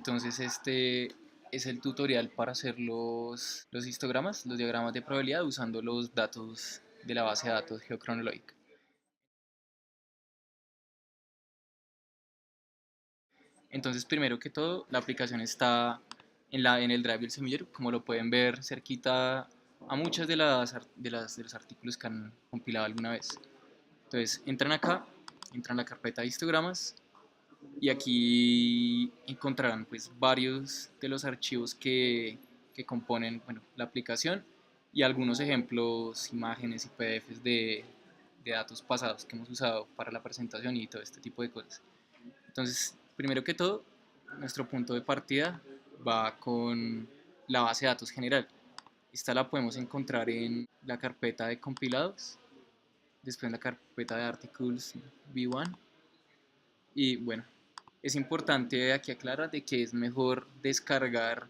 Entonces este es el tutorial para hacer los histogramas, los diagramas de probabilidad usando los datos de la base de datos GeoChronologic. Entonces primero que todo la aplicación está en el drive del semillero, como lo pueden ver cerquita a muchas de los artículos que han compilado alguna vez. Entonces entran acá, entran a la carpeta de histogramas y aquí encontrarán pues varios de los archivos que componen bueno, la aplicación y algunos ejemplos, imágenes y PDFs de datos pasados que hemos usado para la presentación y todo este tipo de cosas. Entonces, primero que todo, nuestro punto de partida va con la base de datos general. Esta la podemos encontrar en la carpeta de compilados, después en la carpeta de articles v1 y bueno, es importante aquí aclarar de que es mejor descargar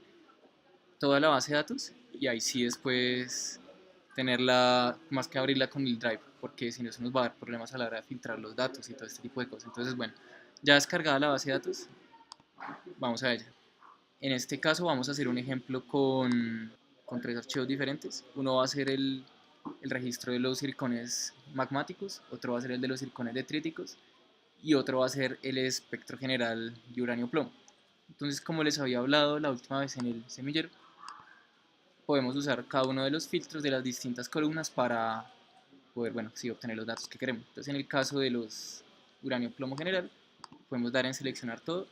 toda la base de datos y ahí sí después tenerla más que abrirla con el drive, porque si no se nos va a dar problemas a la hora de filtrar los datos y todo este tipo de cosas. Entonces, bueno, ya descargada la base de datos, vamos a ella. En este caso vamos a hacer un ejemplo con tres archivos diferentes. Uno va a ser el registro de los circones magmáticos, otro va a ser el de los circones detríticos y otro va a ser el espectro general de uranio plomo. Entonces, como les había hablado la última vez en el semillero, podemos usar cada uno de los filtros de las distintas columnas para poder, bueno, sí, obtener los datos que queremos. Entonces, en el caso de los uranio plomo general, podemos dar en seleccionar todo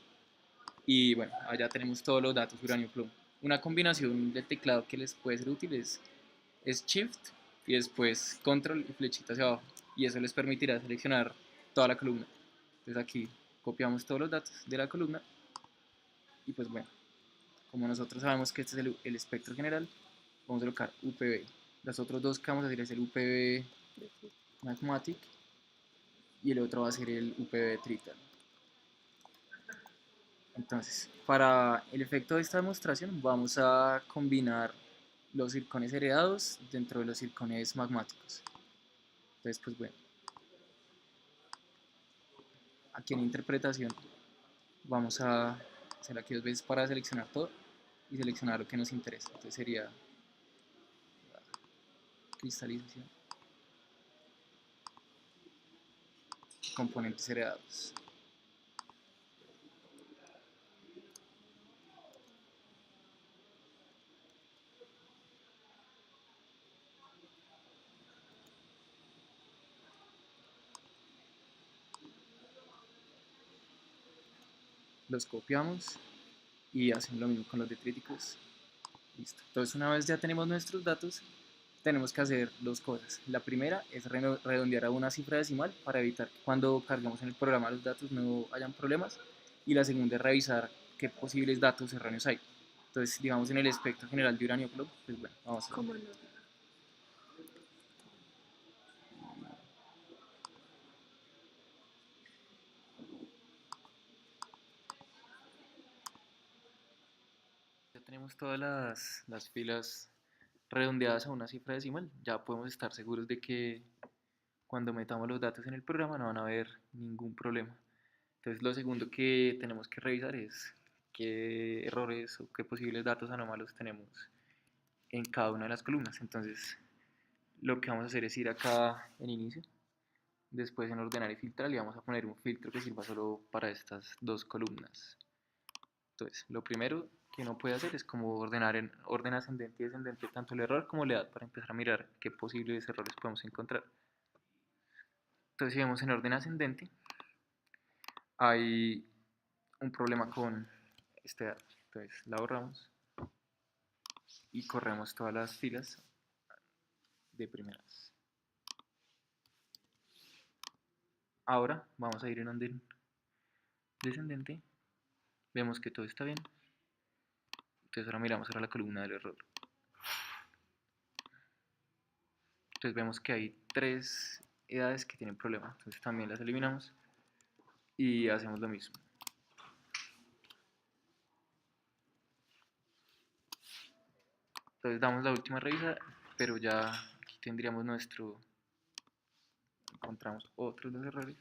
y bueno, allá tenemos todos los datos uranio plomo. Una combinación de teclado que les puede ser útil es Shift y después Control y flechita hacia abajo y eso les permitirá seleccionar toda la columna. Entonces aquí copiamos todos los datos de la columna y pues bueno, como nosotros sabemos que este es el espectro general, vamos a colocar UPB. Los otros dos que vamos a hacer es el UPB Magmatic y el otro va a ser el UPB Trital. Entonces, para el efecto de esta demostración vamos a combinar los circones heredados dentro de los circones magmáticos. Entonces, pues bueno, aquí en interpretación vamos a hacer aquí dos veces para seleccionar todo y seleccionar lo que nos interesa. Entonces sería cristalización, componentes heredados. Los copiamos y hacemos lo mismo con los detríticos. Listo. Entonces una vez ya tenemos nuestros datos, tenemos que hacer dos cosas. La primera es redondear a una cifra decimal para evitar que cuando carguemos en el programa los datos no hayan problemas. Y la segunda es revisar qué posibles datos erróneos hay. Entonces, digamos en el espectro general de uranio club, pues bueno, vamos a ver. ¿Cómo no? Ya tenemos todas las filas redondeadas a una cifra decimal. Ya podemos estar seguros de que cuando metamos los datos en el programa no van a haber ningún problema. Entonces lo segundo que tenemos que revisar es qué errores o qué posibles datos anómalos tenemos en cada una de las columnas. Entonces lo que vamos a hacer es ir acá en inicio, después en ordenar y filtrar y vamos a poner un filtro que sirva solo para estas dos columnas. Entonces lo primero que uno puede hacer es como ordenar en orden ascendente y descendente tanto el error como la edad para empezar a mirar qué posibles errores podemos encontrar. Entonces si vemos en orden ascendente hay un problema con este dato. Entonces la borramos y corremos todas las filas de primeras. Ahora vamos a ir en orden descendente. Vemos que todo está bien. Entonces ahora miramos ahora la columna del error. Entonces vemos que hay tres edades que tienen problema. Entonces también las eliminamos y hacemos lo mismo. Entonces damos la última revisada, pero ya aquí tendríamos nuestro, encontramos otros dos errores.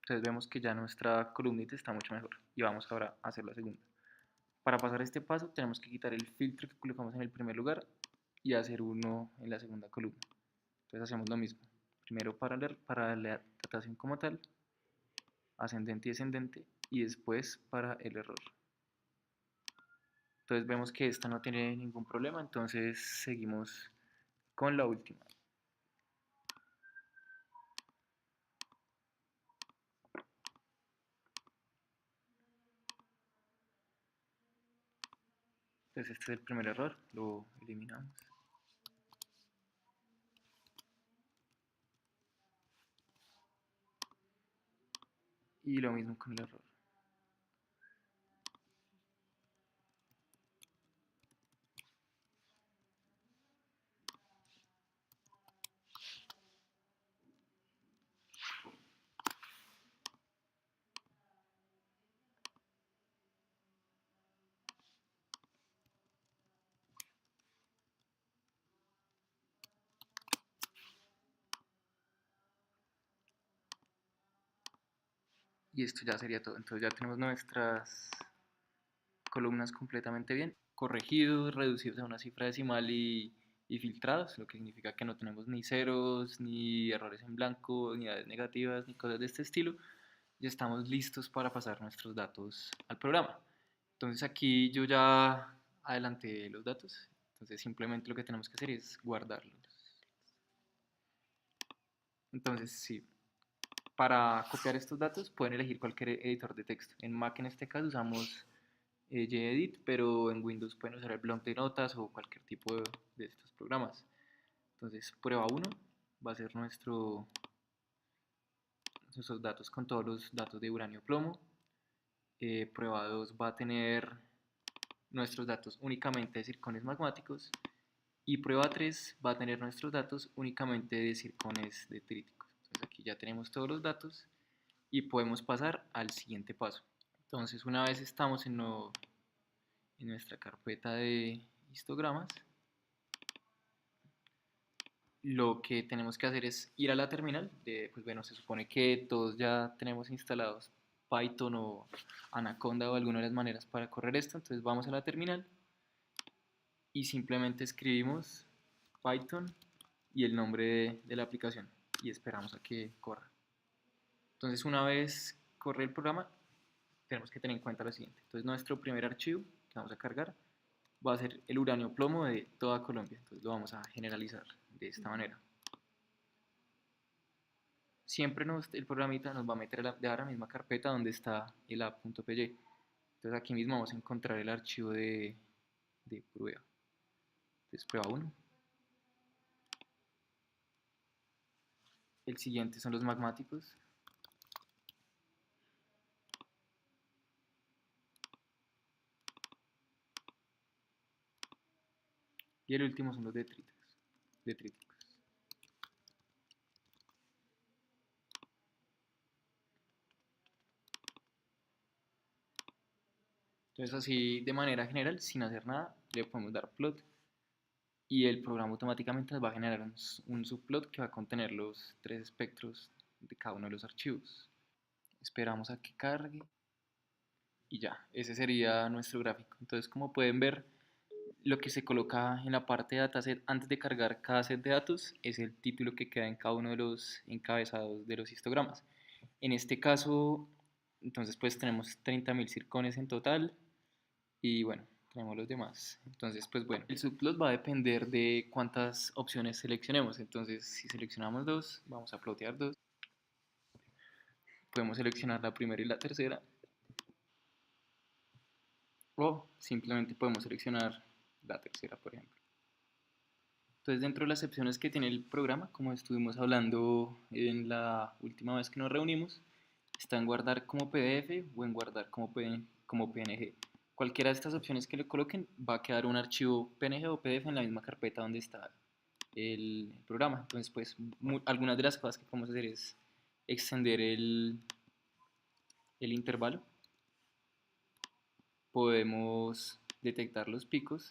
Entonces vemos que ya nuestra columnita está mucho mejor y vamos ahora a hacer la segunda. Para pasar este paso tenemos que quitar el filtro que colocamos en el primer lugar y hacer uno en la segunda columna. Entonces hacemos lo mismo. Primero para la datación como tal, ascendente y descendente, y después para el error. Entonces vemos que esta no tiene ningún problema, entonces seguimos con la última. Entonces este es el primer error, lo eliminamos. Y lo mismo con el error. Y esto ya sería todo. Entonces ya tenemos nuestras columnas completamente bien, corregidos, reducidos a una cifra decimal y filtrados, lo que significa que no tenemos ni ceros, ni errores en blanco, ni unidades negativas, ni cosas de este estilo. Y estamos listos para pasar nuestros datos al programa. Entonces aquí yo ya adelanté los datos, entonces simplemente lo que tenemos que hacer es guardarlos. Entonces sí, para copiar estos datos pueden elegir cualquier editor de texto. En Mac en este caso usamos Gedit, pero en Windows pueden usar el bloc de notas o cualquier tipo de estos programas. Entonces prueba 1 va a ser nuestros datos con todos los datos de uranio plomo. Prueba 2 va a tener nuestros datos únicamente de circones magmáticos. Y prueba 3 va a tener nuestros datos únicamente de circones detríticos. Entonces aquí ya tenemos todos los datos y podemos pasar al siguiente paso. Entonces una vez estamos en nuestra carpeta de histogramas, lo que tenemos que hacer es ir a la terminal. Pues bueno, se supone que todos ya tenemos instalados Python o Anaconda o alguna de las maneras para correr esto. Entonces vamos a la terminal y simplemente escribimos Python y el nombre de la aplicación y esperamos a que corra. Entonces una vez corre el programa, tenemos que tener en cuenta lo siguiente. Entonces nuestro primer archivo que vamos a cargar va a ser el uranio plomo de toda Colombia. Entonces lo vamos a generalizar de esta manera. Siempre el programita nos va a meter a la misma carpeta donde está el app.py. Entonces aquí mismo vamos a encontrar el archivo de prueba. Entonces prueba 1. El siguiente son los magmáticos. Y el último son los detríticos. Entonces así de manera general, sin hacer nada, le podemos dar plot y el programa automáticamente nos va a generar un subplot que va a contener los tres espectros de cada uno de los archivos. Esperamos a que cargue y ya, ese sería nuestro gráfico. Entonces como pueden ver, lo que se coloca en la parte de dataset antes de cargar cada set de datos es el título que queda en cada uno de los encabezados de los histogramas. En este caso, entonces pues tenemos 30.000 circones en total y bueno, tenemos los demás. Entonces pues bueno, el subplot va a depender de cuántas opciones seleccionemos. Entonces si seleccionamos dos, vamos a plotear dos. Podemos seleccionar la primera y la tercera o simplemente podemos seleccionar la tercera, por ejemplo. Entonces, dentro de las opciones que tiene el programa, como estuvimos hablando en la última vez que nos reunimos, está en guardar como PDF o en guardar como PNG. Cualquiera de estas opciones que le coloquen va a quedar un archivo PNG o PDF en la misma carpeta donde está el programa. Entonces, pues, algunas de las cosas que podemos hacer es extender el intervalo. Podemos detectar los picos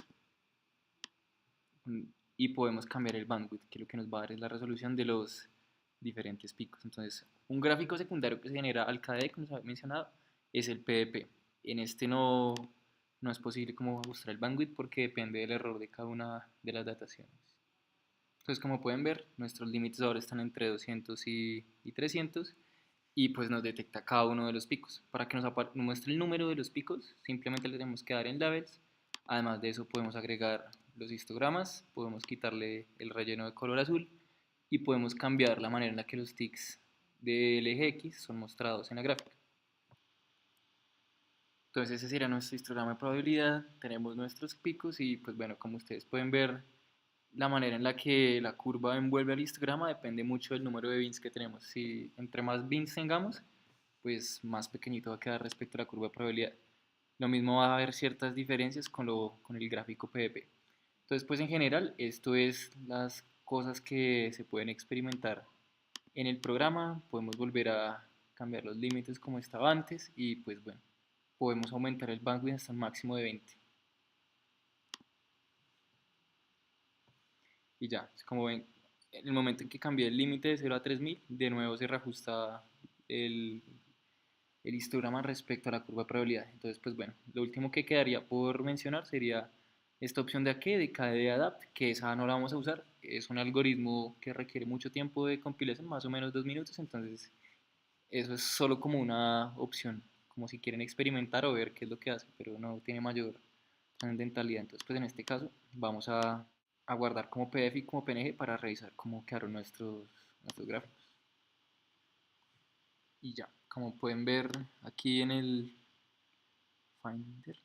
y podemos cambiar el bandwidth, que lo que nos va a dar es la resolución diferentes picos. Entonces, un gráfico secundario que se genera al KDE, como se había mencionado, es el PDP. En este no es posible como ajustar el bandwidth porque depende del error de cada una de las dataciones. Entonces, como pueden ver, nuestros límites ahora están entre 200 y 300 y pues nos detecta cada uno de los picos. Para que nos muestre el número de los picos, simplemente le tenemos que dar en labels. Además de eso, podemos agregar los histogramas, podemos quitarle el relleno de color azul y podemos cambiar la manera en la que los ticks del eje X son mostrados en la gráfica. Entonces ese sería nuestro histograma de probabilidad, tenemos nuestros picos y pues bueno, como ustedes pueden ver, la manera en la que la curva envuelve al histograma depende mucho del número de bins que tenemos. Si entre más bins tengamos, pues más pequeñito va a quedar respecto a la curva de probabilidad. Lo mismo va a haber ciertas diferencias con el gráfico PDP. Entonces, pues en general, esto es las cosas que se pueden experimentar en el programa. Podemos volver a cambiar los límites como estaba antes y pues bueno, podemos aumentar el bandwidth hasta un máximo de 20. Y ya, como ven, en el momento en que cambié el límite de 0 a 3000, de nuevo se reajusta el, el histograma respecto a la curva de probabilidad. Entonces, pues bueno, lo último que quedaría por mencionar sería esta opción de aquí, de KDE Adapt, que esa no la vamos a usar. Es un algoritmo que requiere mucho tiempo de compilación, más o menos 2 minutos, entonces eso es solo como una opción, como si quieren experimentar o ver qué es lo que hace, pero no tiene mayor trascendentalidad. Entonces, pues en este caso vamos a guardar como PDF y como PNG para revisar cómo quedaron nuestros gráficos. Y ya, como pueden ver aquí en el Finder,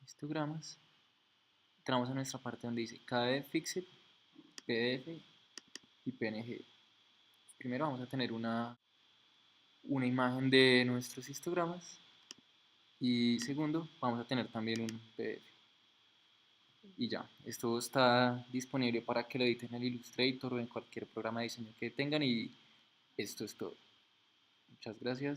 histogramas, entramos a nuestra parte donde dice KDE Fixed, PDF y PNG. Primero vamos a tener una imagen de nuestros histogramas y segundo vamos a tener también un PDF. Y ya, esto está disponible para que lo editen en Illustrator o en cualquier programa de diseño que tengan y esto es todo. Muchas gracias.